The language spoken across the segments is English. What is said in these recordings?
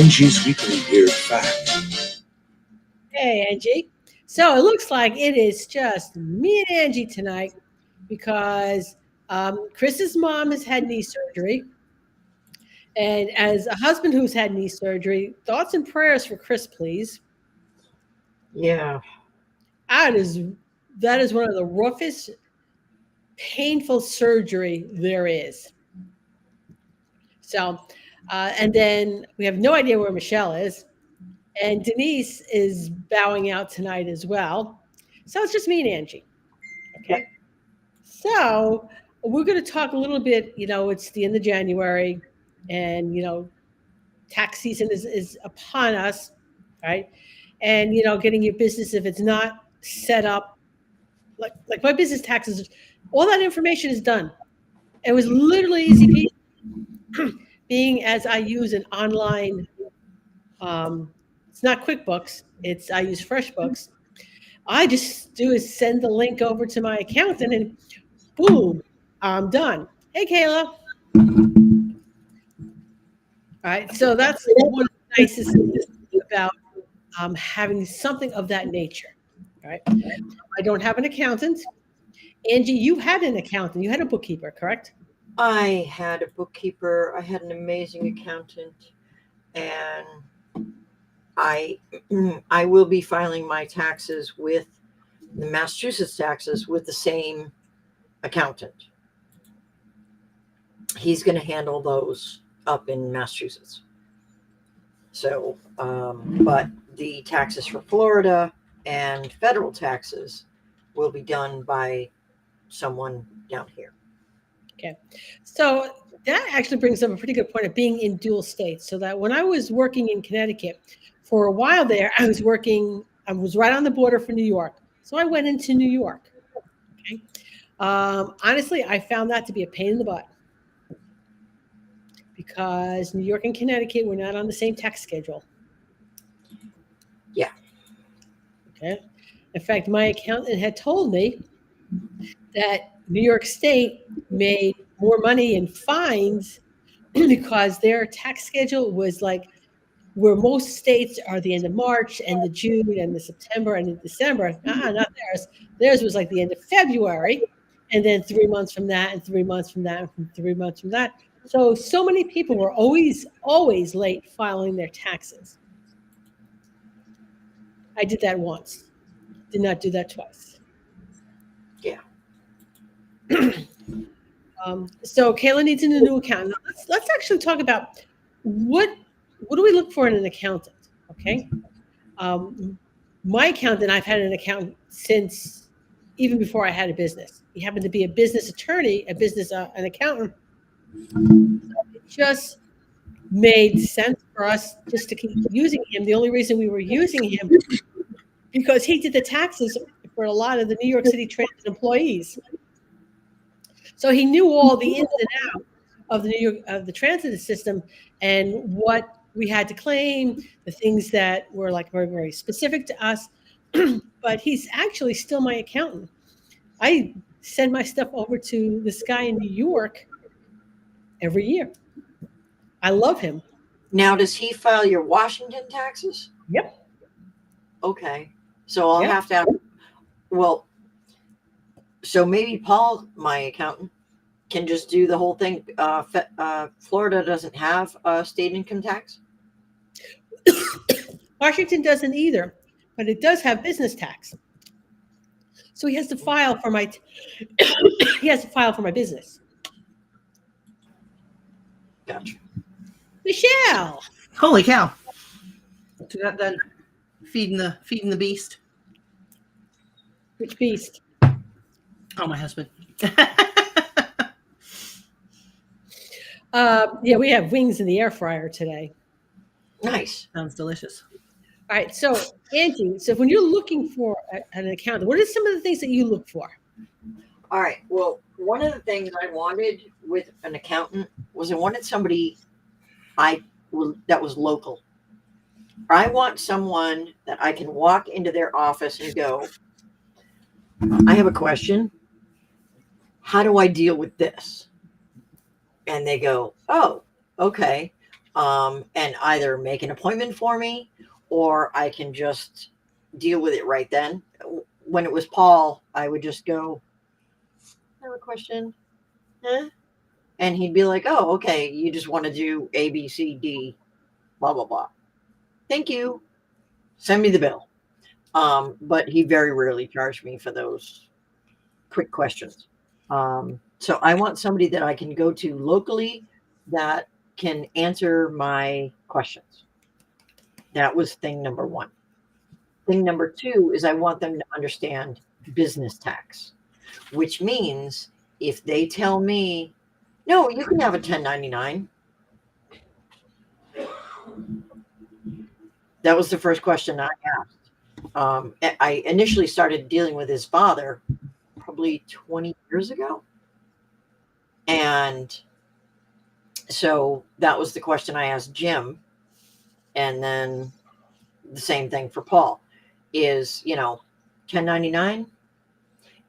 Angie's Weekly Weird Fact. Hey, Angie. So it looks like it is just me and Angie tonight because Chris's mom has had knee surgery. And as a husband who's had knee surgery, thoughts and prayers for Chris, please. Yeah. That is that is one of the roughest, painful surgery there is. So, and then we have no idea where Michelle is, and Denise is bowing out tonight as well. So it's just me and Angie. Yep. Okay. So we're going to talk a little bit. It's the end of January, and tax season is upon us, right? And getting your business, if it's not set up, like my business taxes, all that information is done. It was literally easy peasy, being as I use an online. It's not QuickBooks. It's I use FreshBooks. I just do is send the link over to my accountant, and boom, I'm done. Hey, Kayla. All right, so that's one of the nicest things about having something of that nature. Right? I don't have an accountant. Angie, you had an accountant. You had a bookkeeper, correct? I had a bookkeeper. I had an amazing accountant, and I I will be filing my taxes with the Massachusetts taxes with the same accountant. He's going to handle those up in Massachusetts. So, but the taxes for Florida and federal taxes will be done by someone down here. Okay. So that actually brings up a pretty good point of being in dual states. So that when I was working in Connecticut for a while there, I was right on the border for New York. So I went into New York. Okay. Honestly, I found that to be a pain in the butt because New York and Connecticut were not on the same tax schedule. Yeah. Okay. In fact, my accountant had told me that New York State made more money in fines because their tax schedule was like where most states are the end of March and the June and the September and the December. Not theirs. Theirs was like the end of February, and then 3 months from that, and 3 months from that, and 3 months from that. So many people were always late filing their taxes. I did that once. Did not do that twice. Yeah. So Kayla needs a new accountant. Let's actually talk about what do we look for in an accountant? Okay. My accountant, I've had an accountant since even before I had a business. He happened to be a business attorney, an accountant. It just made sense for us just to keep using him. The only reason we were using him because he did the taxes for a lot of the New York City Transit employees. So he knew all the ins and outs of the transit system and what we had to claim, the things that were like very, very specific to us. But he's actually still my accountant. I send my stuff over to this guy in New York every year. I love him. Now, does he file your Washington taxes? Yep. Okay. So I'll have to have, well, so maybe Paul, my accountant, can just do the whole thing. Florida doesn't have a state income tax. Washington doesn't either, but it does have business tax. So he has to file for my business. Gotcha. Michelle. Holy cow! So that feeding the beast. Which beast? Oh, my husband. Yeah, we have wings in the air fryer today. Nice. Sounds delicious. All right, so Angie, so when you're looking for an accountant, what are some of the things that you look for? All right. Well, one of the things I wanted with an accountant was I wanted somebody that was local. I want someone that I can walk into their office and go, I have a question. How do I deal with this? And they go, oh, okay. and either make an appointment for me, or I can just deal with it right then. When it was Paul, I would just go, I have a question. Huh? And he'd be like, oh, okay, you just want to do A, B, C, D, blah, blah, blah. Thank you. Send me the bill. But he very rarely charged me for those quick questions. So I want somebody that I can go to locally that can answer my questions. That was thing number one. Thing number two is I want them to understand business tax, which means if they tell me, no, you can have a 1099. That was the first question I asked. I initially started dealing with his father probably 20 years ago. And so that was the question I asked Jim. And then the same thing for Paul is, 1099.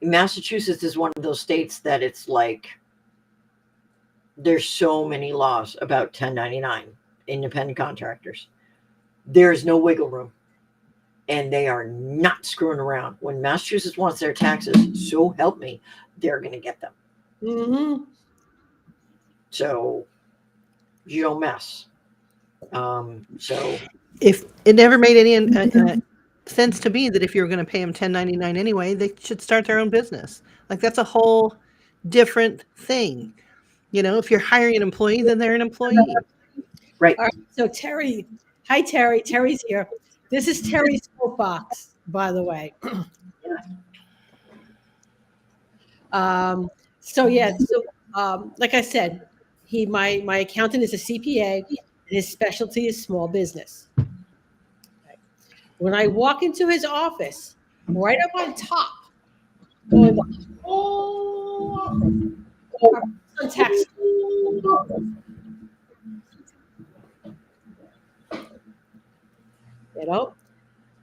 Massachusetts is one of those states that it's like there's so many laws about 1099 independent contractors. There's no wiggle room. And they are not screwing around. When Massachusetts wants their taxes, so help me, they're going to get them. Mm-hmm. So you don't mess. So If it never made any sense to me that if you were going to pay them 1099 anyway, they should start their own business. Like that's a whole different thing. If you're hiring an employee, then they're an employee. right. All right. So Terry, hi Terry. Terry's here. This is Terry's soapbox, by the way. Like I said, my accountant is a CPA, and his specialty is small business. Okay. When I walk into his office, right up on top, going the whole on tax.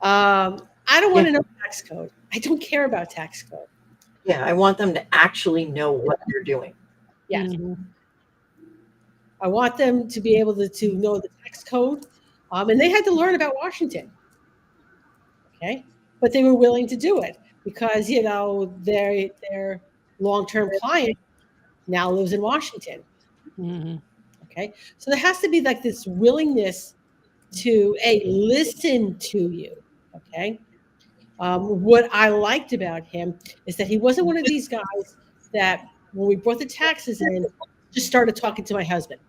I don't want to know tax code. I don't care about tax code. Yeah, I want them to actually know what they're doing. Yes. Mm-hmm. I want them to be able to know the tax code. And they had to learn about Washington. Okay. But they were willing to do it because, their long-term client now lives in Washington. Mm-hmm. Okay. So there has to be like this willingness to listen to you. Okay. What I liked about him is that he wasn't one of these guys that when we brought the taxes in, just started talking to my husband.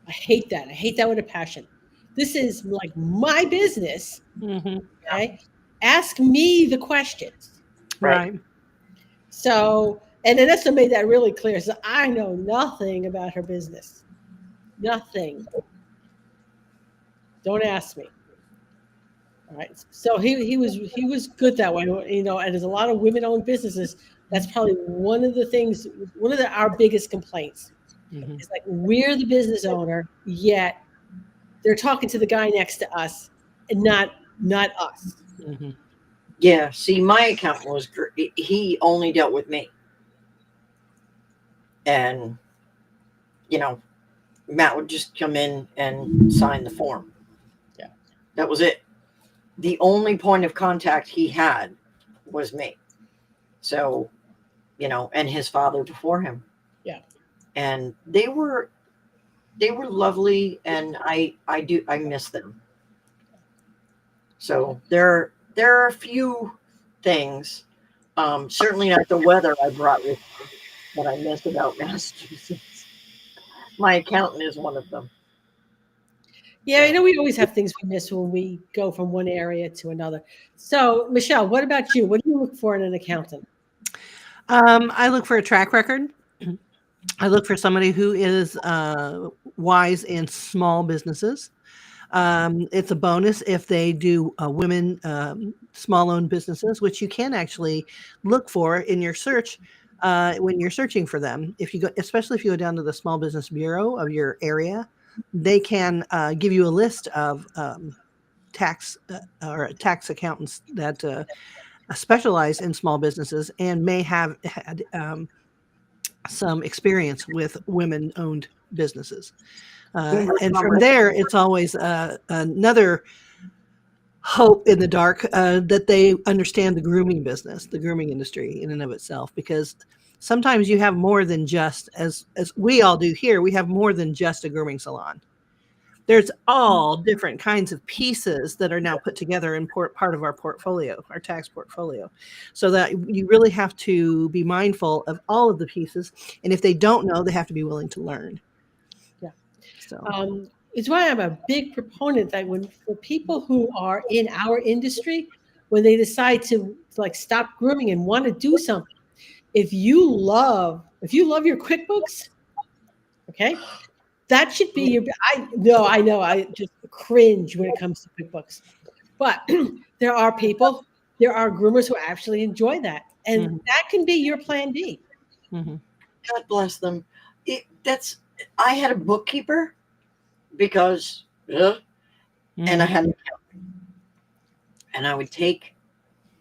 I hate that. I hate that with a passion. This is like my business. Mm-hmm. Okay. Ask me the questions. Right. So, and Anessa made that really clear. So I know nothing about her business. Nothing. Don't ask me. All right. So he was good that way. And there's a lot of women-owned businesses. That's probably one of our biggest complaints. Mm-hmm. It's like we're the business owner, yet they're talking to the guy next to us and not us. Mm-hmm. Yeah. See, my accountant was he only dealt with me, and Matt would just come in and sign the form. Yeah, that was it. The only point of contact he had was me. So, and his father before him. Yeah. And they were lovely, and I miss them. So there are a few things, certainly not the weather I brought with me, that I miss about Massachusetts. My accountant is one of them. Yeah, we always have things we miss when we go from one area to another. So, Michelle, what about you? What do you look for in an accountant? I look for a track record. I look for somebody who is wise in small businesses. It's a bonus if they do women small-owned businesses, which you can actually look for in your search when you're searching for them. Especially if you go down to the Small Business Bureau of your area, they can give you a list of tax accountants that specialize in small businesses and may have had some experience with women-owned businesses. And from there, it's always another hope in the dark that they understand the grooming business, the grooming industry in and of itself, because sometimes you have more than just, as we all do here, we have more than just a grooming salon. There's all different kinds of pieces that are now put together in part of our portfolio, our tax portfolio, so that you really have to be mindful of all of the pieces. And if they don't know, they have to be willing to learn. Yeah. So it's why I'm a big proponent that for people who are in our industry, when they decide to like stop grooming and want to do something, if you love your QuickBooks, okay, that should be your. I know, I just cringe when it comes to QuickBooks, but there are groomers who actually enjoy that, and that can be your plan B. Mm-hmm. God bless them. I had a bookkeeper because, and I had an accountant, and I would take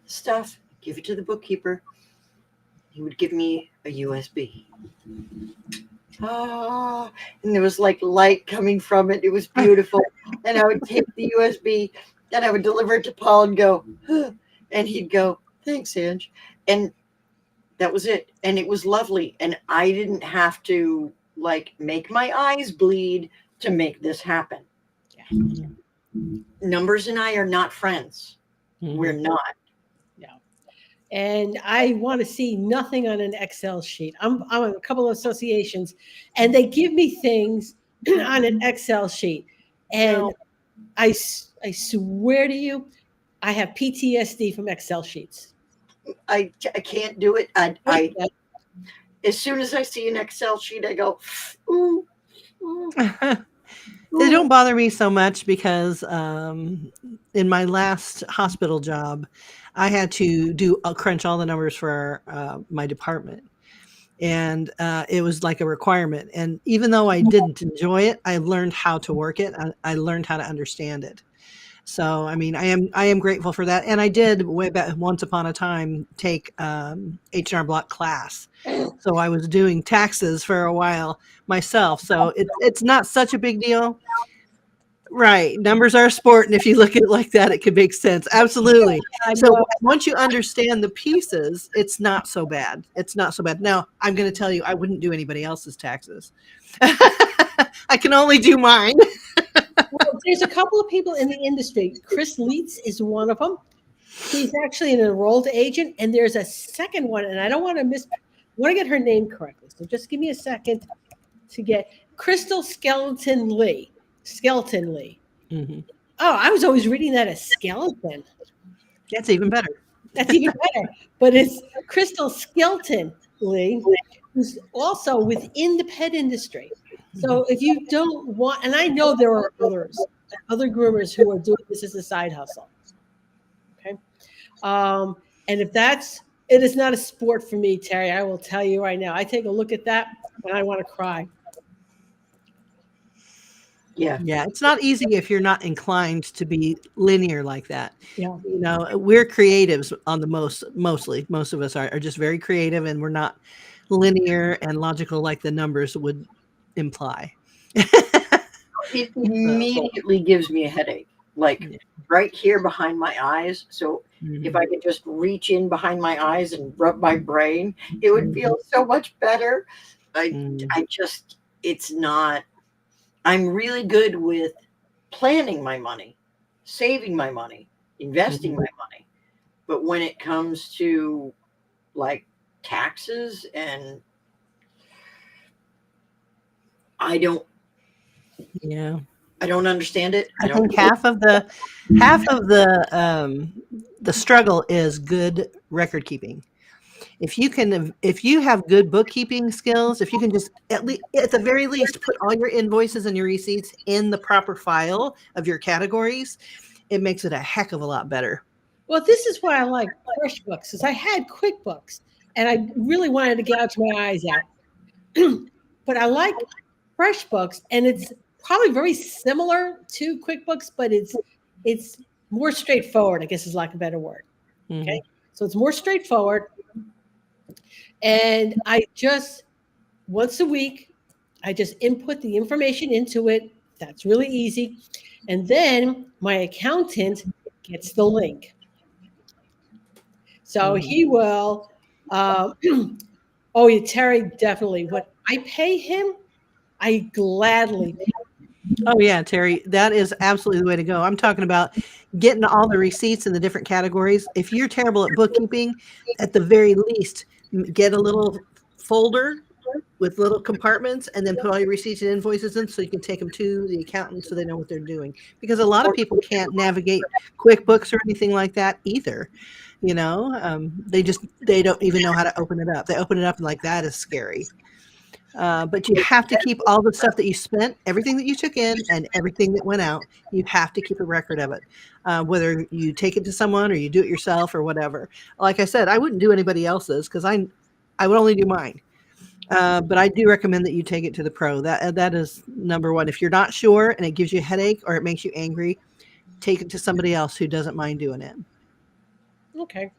stuff, give it to the bookkeeper. He would give me a USB. Oh, and there was like light coming from it. It was beautiful. And I would take the USB and I would deliver it to Paul and go, huh. And he'd go, thanks, Ange. And that was it. And it was lovely. And I didn't have to like make my eyes bleed to make this happen. Yeah. Numbers and I are not friends. Mm-hmm. We're not. And I want to see nothing on an Excel sheet. I'm on a couple of associations, and they give me things on an Excel sheet, and I swear to you, I have PTSD from Excel sheets. I can't do it. I as soon as I see an Excel sheet, I go, ooh. They don't bother me so much because in my last hospital job, I had to crunch all the numbers for my department. And it was like a requirement. And even though I didn't enjoy it, I learned how to work it. I learned how to understand it. So, I mean, I am grateful for that. And I did way back once upon a time take H&R Block class. So I was doing taxes for a while myself. So it's not such a big deal. Right. Numbers are a sport. And if you look at it like that, it can make sense. Absolutely. So once you understand the pieces, it's not so bad. It's not so bad. Now, I'm going to tell you, I wouldn't do anybody else's taxes. I can only do mine. Well, there's a couple of people in the industry. Chris Leitz is one of them. He's actually an enrolled agent. And there's a second one, and I don't want to get her name correctly. So just give me a second to get Crystal Skeleton Lee. Mm-hmm. Oh, I was always reading that as skeleton. That's even better. But it's Crystal Skelton Lee, who's also within the pet industry. So if you don't want, and I know there are other groomers who are doing this as a side hustle. Okay. And if it is not a sport for me, Terry, I will tell you right now, I take a look at that and I want to cry. Yeah. It's not easy if you're not inclined to be linear like that. Yeah. You know, we're creatives on the mostly. Most of us are just very creative, and we're not linear and logical like the numbers would imply. It immediately gives me a headache, like right here behind my eyes. So if I could just reach in behind my eyes and rub my brain, it would feel so much better. I'm really good with planning my money, saving my money, investing my money. But when it comes to like taxes, and I don't understand it. I think half of the struggle is good record keeping. If you have good bookkeeping skills, if you can just at the very least put all your invoices and your receipts in the proper file of your categories, it makes it a heck of a lot better. Well, this is why I like FreshBooks, because I had QuickBooks and I really wanted to gouge my eyes out. But I like FreshBooks, and it's probably very similar to QuickBooks, but it's more straightforward, I guess is like a better word. Okay. So it's more straightforward. And I just once a week, I just input the information into it. That's really easy. And then my accountant gets the link. So he will, oh, yeah, Terry, definitely. What I pay him, I gladly pay. Oh yeah, Terry, that is absolutely the way to go. I'm talking about getting all the receipts in the different categories. If you're terrible at bookkeeping, at the very least, get a little folder with little compartments and then put all your receipts and invoices in so you can take them to the accountant so they know what they're doing. Because a lot of people can't navigate QuickBooks or anything like that either. You know, they don't even know how to open it up. They open it up and like, that is scary. But you have to keep all the stuff that you spent, everything that you took in and everything that went out. You have to keep a record of it, whether you take it to someone or you do it yourself or whatever. Like I said, I wouldn't do anybody else's because I would only do mine. But I do recommend that you take it to the pro. That is number one. If you're not sure and it gives you a headache or it makes you angry, take it to somebody else who doesn't mind doing it. Okay.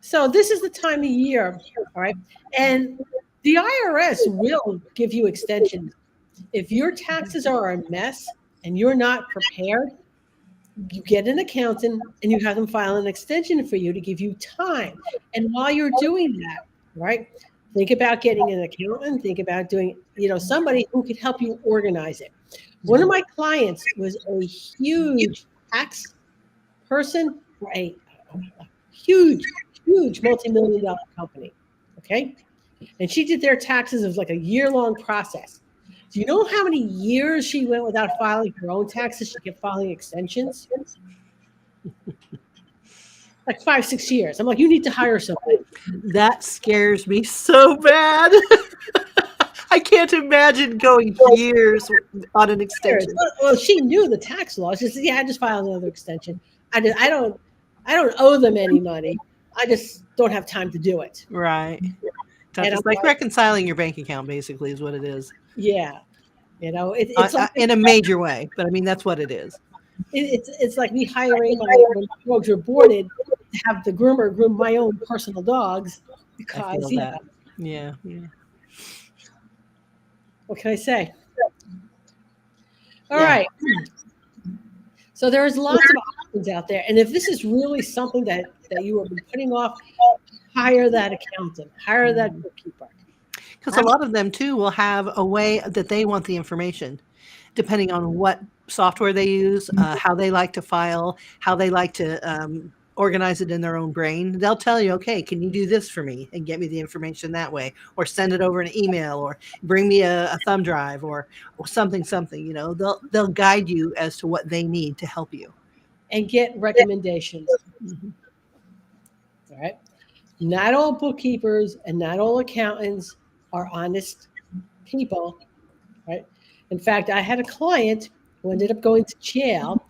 So this is the time of year, all right? And the IRS will give you extensions. If your taxes are a mess and you're not prepared, you get an accountant and you have them file an extension for you to give you time. And while you're doing that, right, think about getting an accountant, think about doing, somebody who could help you organize it. One of my clients was a huge tax person for a huge multi-million-dollar company, okay? And she did their taxes. It was like a year-long process. Do you know how many years she went without filing her own taxes? She kept filing extensions. Like 5-6 years. I'm like, you need to hire somebody. That scares me so bad. I can't imagine going years on an extension. Well, she knew the tax laws. She said, "Yeah, I just filed another extension. I don't owe them any money. I just don't have time to do it." Right. And It's like reconciling your bank account, basically, is what it is. Yeah. It's like, in a major way, but I mean, that's what it is. It's like me hiring when dogs are boarded to have the groomer groom my own personal dogs because, Yeah. What can I say? All right. So there's lots of options out there. And if this is really something that you have been putting off, hire that accountant, hire that bookkeeper. Because a lot of them, too, will have a way that they want the information, depending on what software they use, how they like to file, how they like to organize it in their own brain. They'll tell you, okay, can you do this for me and get me the information that way, or send it over an email, or bring me a thumb drive, or something. They'll guide you as to what they need to help you and get recommendations. Mm-hmm. All right. Not all bookkeepers and not all accountants are honest people, right? In fact, I had a client who ended up going to jail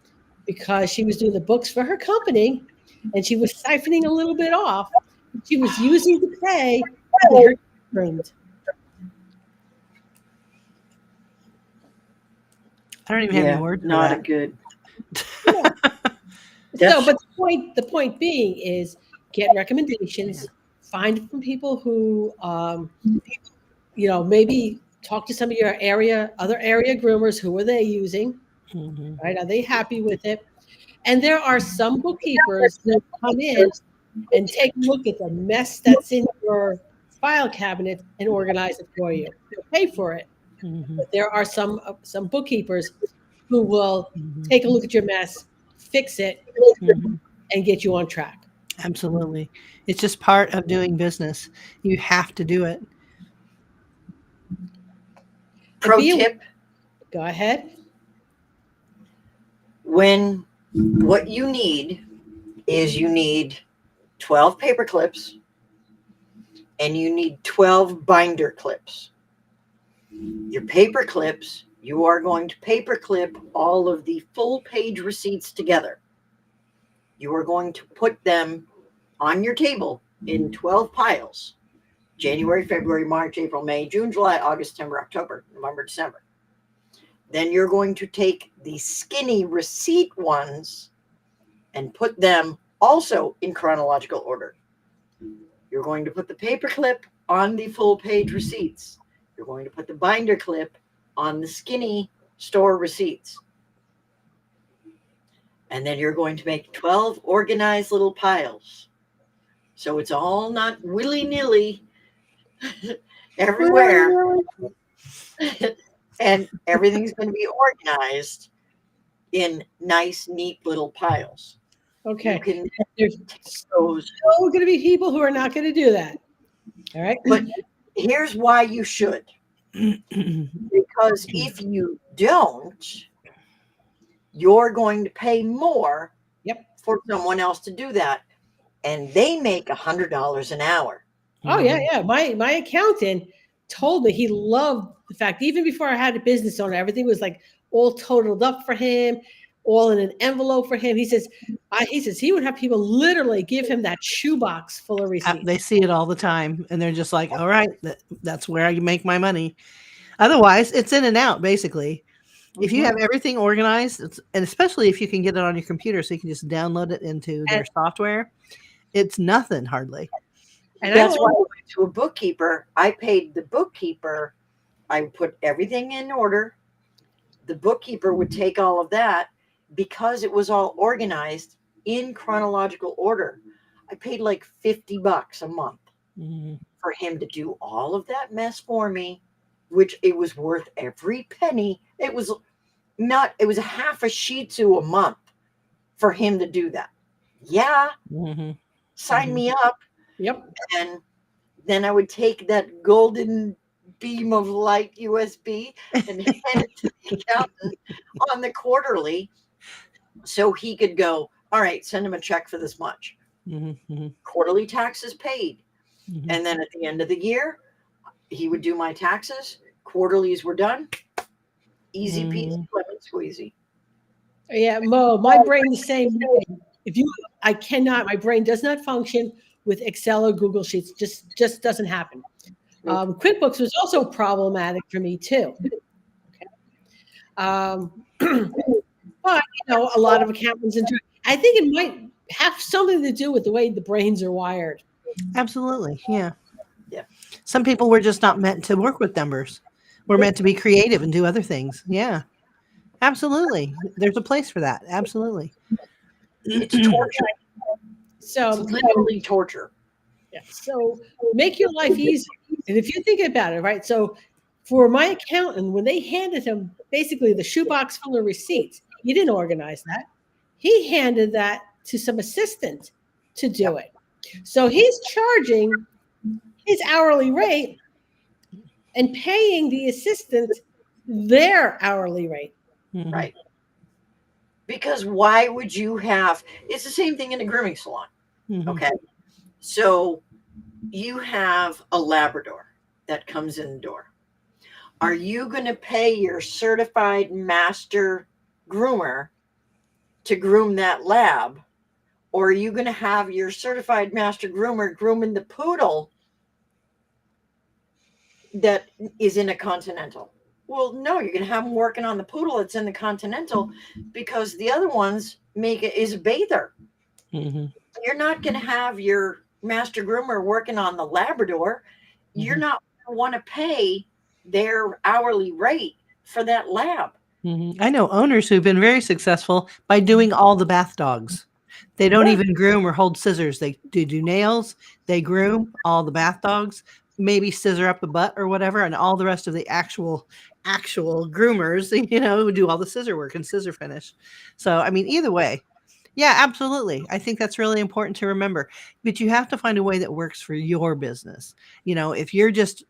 because she was doing the books for her company and she was siphoning a little bit off. She was using the pay to get her trimmed. I don't even have any words. Not good. So, but the point being is get recommendations, find from people who, maybe talk to some of your other area groomers. Who are they using? Mm-hmm. Right? Are they happy with it? And there are some bookkeepers that come in and take a look at the mess that's in your file cabinet and organize it for you. They'll pay for it. Mm-hmm. But there are some bookkeepers who will take a look at your mess, fix it, and get you on track. Absolutely. It's just part of doing business. You have to do it. Pro tip. Go ahead. What you need is 12 paper clips and you need 12 binder clips. Your paper clips, you are going to paper clip all of the full page receipts together. You are going to put them on your table in 12 piles. January, February, March, April, May, June, July, August, September, October, November, December. Then you're going to take the skinny receipt ones and put them also in chronological order. You're going to put the paper clip on the full page receipts. You're going to put the binder clip on the skinny store receipts. And then you're going to make 12 organized little piles. So it's all not willy-nilly everywhere. And everything's going to be organized in nice, neat little piles. Okay. You can There's take those. still going to be people who are not going to do that. All right. But here's why you should. Because if you don't, you're going to pay more Yep. for someone else to do that. And they make $100 an hour. Oh yeah, yeah. My accountant told me he loved the fact, even before I had a business owner, everything was like all totaled up for him, all in an envelope for him. He says he would have people literally give him that shoebox full of receipts. They see it all the time, and they're just like, all right, that's where I make my money. Otherwise, it's in and out, basically. If you have everything organized, and especially if you can get it on your computer so you can just download it into their software, it's nothing hardly. And that's why I went to a bookkeeper. I paid the bookkeeper. I put everything in order. The bookkeeper would take all of that because it was all organized in chronological order. I paid like $50 a month for him to do all of that mess for me, which it was worth every penny. It was a half a Shih Tzu a month for him to do that. Yeah. Sign me up. Yep. And then I would take that golden beam of light USB and hand it to the accountant on the quarterly so he could go, all right, send him a check for this much. Quarterly taxes paid. And then at the end of the year, he would do my taxes. Quarterlies were done. Easy peasy, lemon squeezy. Yeah, Mo, my brain the same way. My brain does not function with Excel or Google Sheets. Just doesn't happen. QuickBooks was also problematic for me too. Okay. But a lot of accountants I think it might have something to do with the way the brains are wired. Absolutely. Yeah. Yeah. Some people were just not meant to work with numbers. We're meant to be creative and do other things. Yeah. Absolutely. There's a place for that. Absolutely. It's torture. So It's literally torture. Yeah. So make your life easy. And if you think about it, right? So for my accountant, when they handed him basically the shoebox full of receipts, he didn't organize that. He handed that to some assistant to do it. So he's charging his hourly rate and paying the assistant their hourly rate. Right. Because why would you have, it's the same thing in a grooming salon. Okay. So you have a Labrador that comes in the door. Are you going to pay your certified master groomer to groom that lab? Or are you going to have your certified master groomer grooming the poodle that is in a Continental? Well, no, you're going to have them working on the poodle that's in the Continental because the other ones is a bather. You're not going to have your master groomer working on the Labrador. You're not going to want to pay their hourly rate for that lab. I know owners who've been very successful by doing all the bath dogs. They don't even groom or hold scissors. They do nails. They groom all the bath dogs, maybe scissor up the butt or whatever, and all the rest of the actual groomers, who do all the scissor work and scissor finish. So, I mean, either way, yeah, absolutely. I think that's really important to remember. But you have to find a way that works for your business. If you're just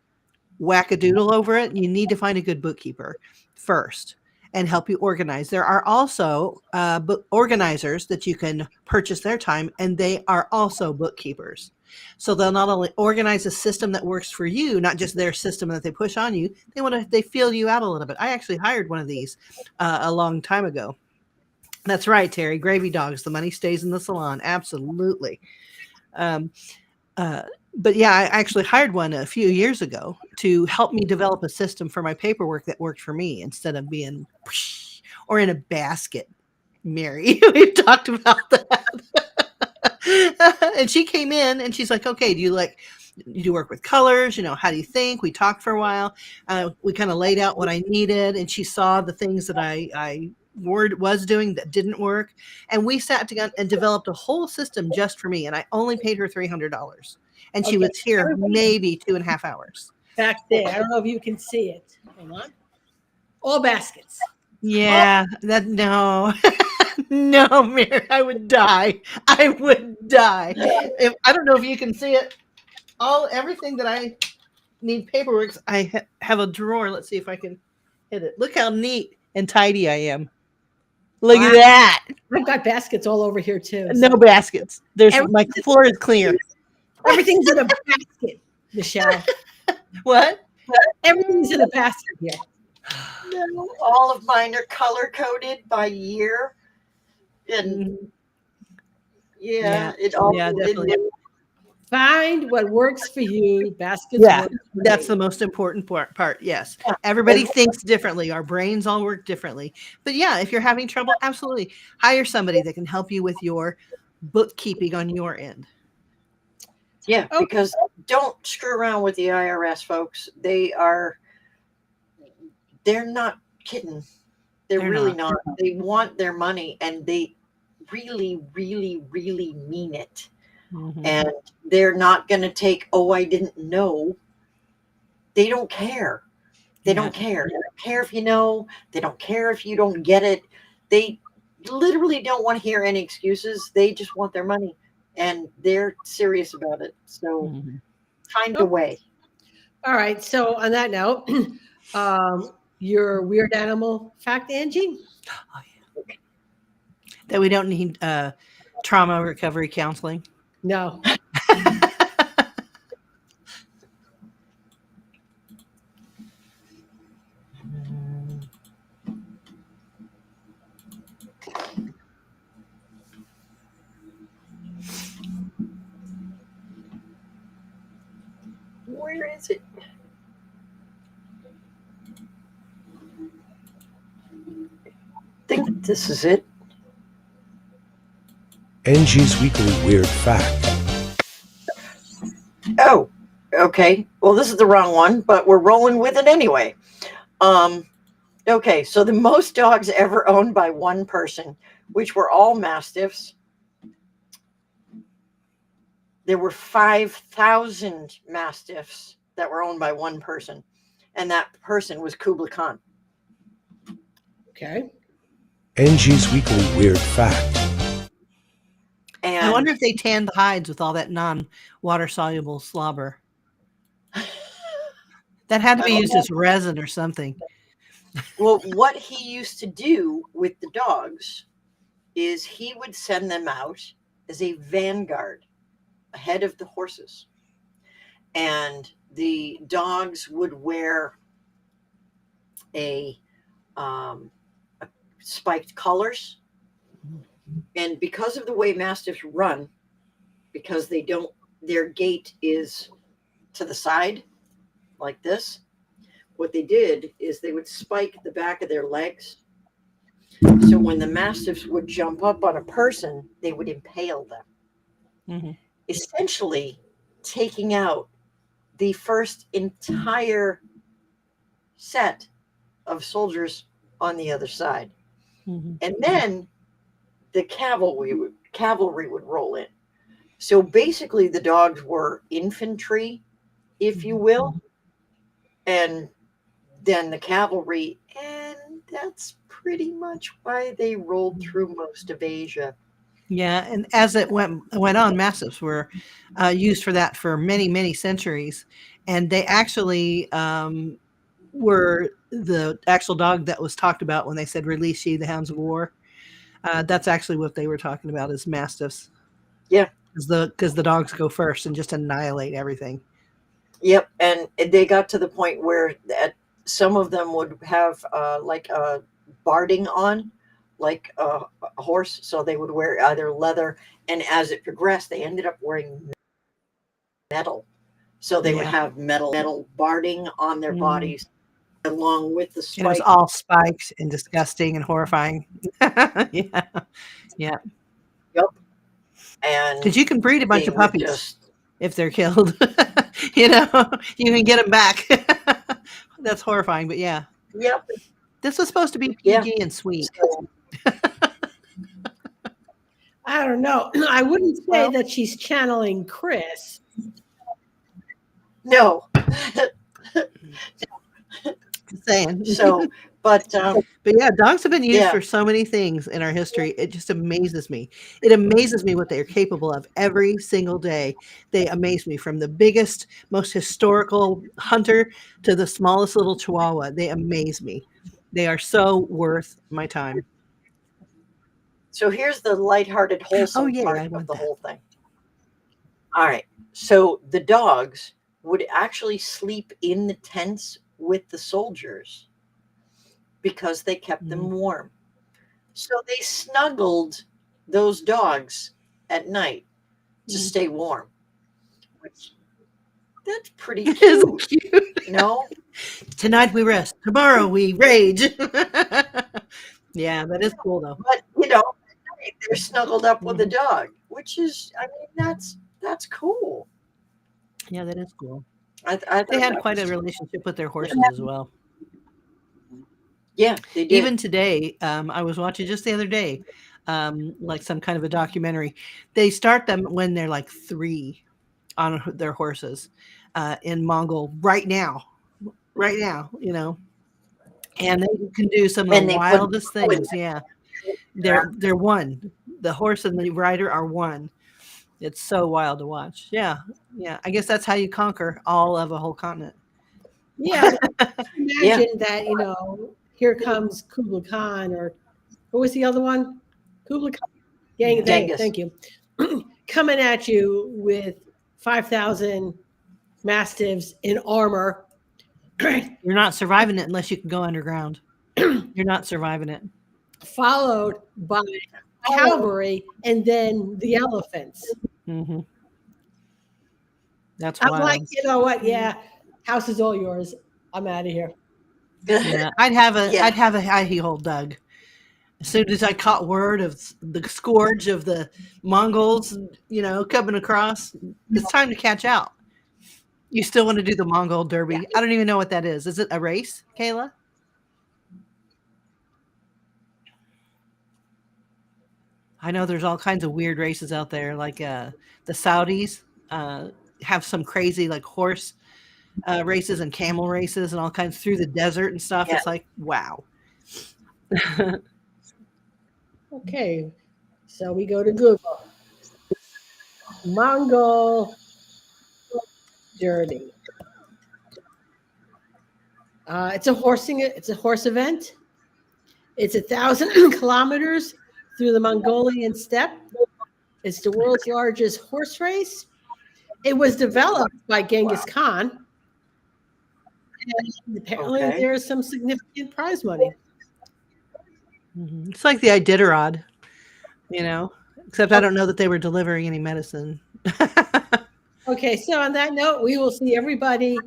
whack-a-doodle over it, you need to find a good bookkeeper first and help you organize. There are also book organizers that you can purchase their time, and they are also bookkeepers. So they'll not only organize a system that works for you, not just their system that they push on you. They feel you out a little bit. I actually hired one of these a long time ago. That's right, Terry. Gravy dogs. The money stays in the salon. Absolutely. But yeah, I actually hired one a few years ago to help me develop a system for my paperwork that worked for me instead of being or in a basket. Mary, we've talked about that. And she came in and she's like, okay, do you you do work with colors, how do you think? We talked for a while. We kind of laid out what I needed, and she saw the things that I was doing that didn't work. And we sat together and developed a whole system just for me. And I only paid her $300. And she was here maybe 2.5 hours. Back there. I don't know if you can see it. Hold on. All baskets. Yeah, no. No, Mary, I would die. I would die. I don't know if you can see it. Everything that I need paperwork, I have a drawer. Let's see if I can hit it. Look how neat and tidy I am. Look at that. I've got baskets all over here too. No baskets. My floor is clear. Everything's in a basket, Michelle. What? Everything's in a basket here. No, all of mine are color coded by year, and definitely. Find what works for you. Baskets. Yeah, work for that's me. the most important part. Yes, everybody thinks differently. Our brains all work differently. But yeah, if you're having trouble, absolutely hire somebody that can help you with your bookkeeping on your end. Yeah, because don't screw around with the IRS, folks. They're not kidding. They're really not. They want their money, and they really, really, really mean it. Mm-hmm. And they're not going to take, I didn't know. They don't care. They don't care. They don't care if you know. They don't care if you don't get it. They literally don't want to hear any excuses. They just want their money, and they're serious about it. So find a way. All right. So on that note, your weird animal fact, Angie? Oh, yeah. That we don't need trauma recovery counseling. No. Where is it? I think this is it. Angie's Weekly Weird Fact. Oh, okay. Well, this is the wrong one, but we're rolling with it anyway. Okay, so the most dogs ever owned by one person, which were all Mastiffs. There were 5,000 Mastiffs that were owned by one person, and that person was Kublai Khan. Okay. Angie's Weekly Weird Fact. And I wonder if they tanned the hides with all that non-water soluble slobber. That had to be used as resin or something. Well, what he used to do with the dogs is he would send them out as a vanguard ahead of the horses. And the dogs would wear a spiked collars. And because of the way Mastiffs run, because their gait is to the side like this, what they did is they would spike the back of their legs. So when the Mastiffs would jump up on a person, they would impale them, essentially taking out the first entire set of soldiers on the other side. And then the cavalry would roll in. So basically the dogs were infantry, if you will, and then the cavalry, and that's pretty much why they rolled through most of Asia. Yeah, and as it went on, Mastiffs were used for that for many, many centuries, and they actually were the actual dog that was talked about when they said "Release ye the hounds of war." That's actually what they were talking about is Mastiffs. Yeah, because the dogs go first and just annihilate everything. Yep, and they got to the point where some of them would have like a barding on, like a horse, so they would wear either leather, and as it progressed, they ended up wearing metal. So they would have metal barding on their bodies, along with the spikes. It was all spiked and disgusting and horrifying. Yeah. Yep. And because you can breed a bunch of puppies. if they're killed. You know, you can get them back. That's horrifying, but yeah. Yep. This was supposed to be Yeah. PG and sweet. So, I don't know. I wouldn't say Well- that she's channeling Chris. no. Just saying. So, but But yeah, dogs have been used Yeah. for so many things in our history. It just amazes me. It amazes me what they are capable of every single day. They amaze me, from the biggest, most historical hunter to the smallest little chihuahua. They amaze me. They are so worth my time. so here's the lighthearted, wholesome yeah, part I of want the that. whole thing. All right. So the dogs would actually sleep in the tents with the soldiers because they kept them warm. So they snuggled those dogs at night to Mhm. stay warm, which that's pretty It is cute, cute. you know? Tonight we rest. Tomorrow we rage. Yeah, that is cool though. But you know, at night they're snuggled up with a dog, which is, I mean, that's cool. Yeah, that is cool. I They thought had that quite a was- relationship with their horses as well. Yeah, they did. Even today, I was watching just the other day, like some kind of a documentary. They start them when they're like 3 on their horses in Mongol right now, you know, and they can do some of And the they put wildest them in things. Yeah, they're one. The horse and the rider are one. It's so wild to watch. Yeah, yeah. I guess that's how you conquer all of a whole continent. Yeah. Imagine that, you know, here comes Kublai Khan, or what was the other one? Kublai Khan. Genghis. Thank you. Coming at you with 5,000 mastiffs in armor. You're not surviving it unless you can go underground. You're not surviving it. Followed by cavalry and then the elephants. Hmm. That's I'm wild. like, you know what? Yeah, house is all yours. I'm out of here. Yeah, I'd have a Yeah. high heel Doug. As soon as I caught word of the scourge of the Mongols, you know, coming across, it's time to catch out. You still want to do the Mongol Derby? Yeah. I don't even know what that is. Is it a race, Kayla? I know there's all kinds of weird races out there, like the Saudis have some crazy like horse races and camel races and all kinds through the desert and stuff. Yeah. It's like, wow. Okay, so we go to Google. Mongol Derby. It's a horse event. It's 1,000 kilometers through the Mongolian steppe. It's the world's largest horse race. It was developed by Genghis Khan. And apparently Okay. there's some significant prize money. Mhm. It's like the Iditarod, you know, except I don't know that they were delivering any medicine. Okay, so on that note, we will see everybody. All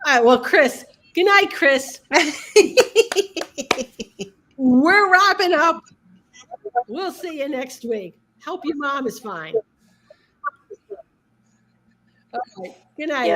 right, well, Chris, good night, Chris. We're wrapping up. We'll see you next week. Hope your mom is fine. All right, good night. Yeah.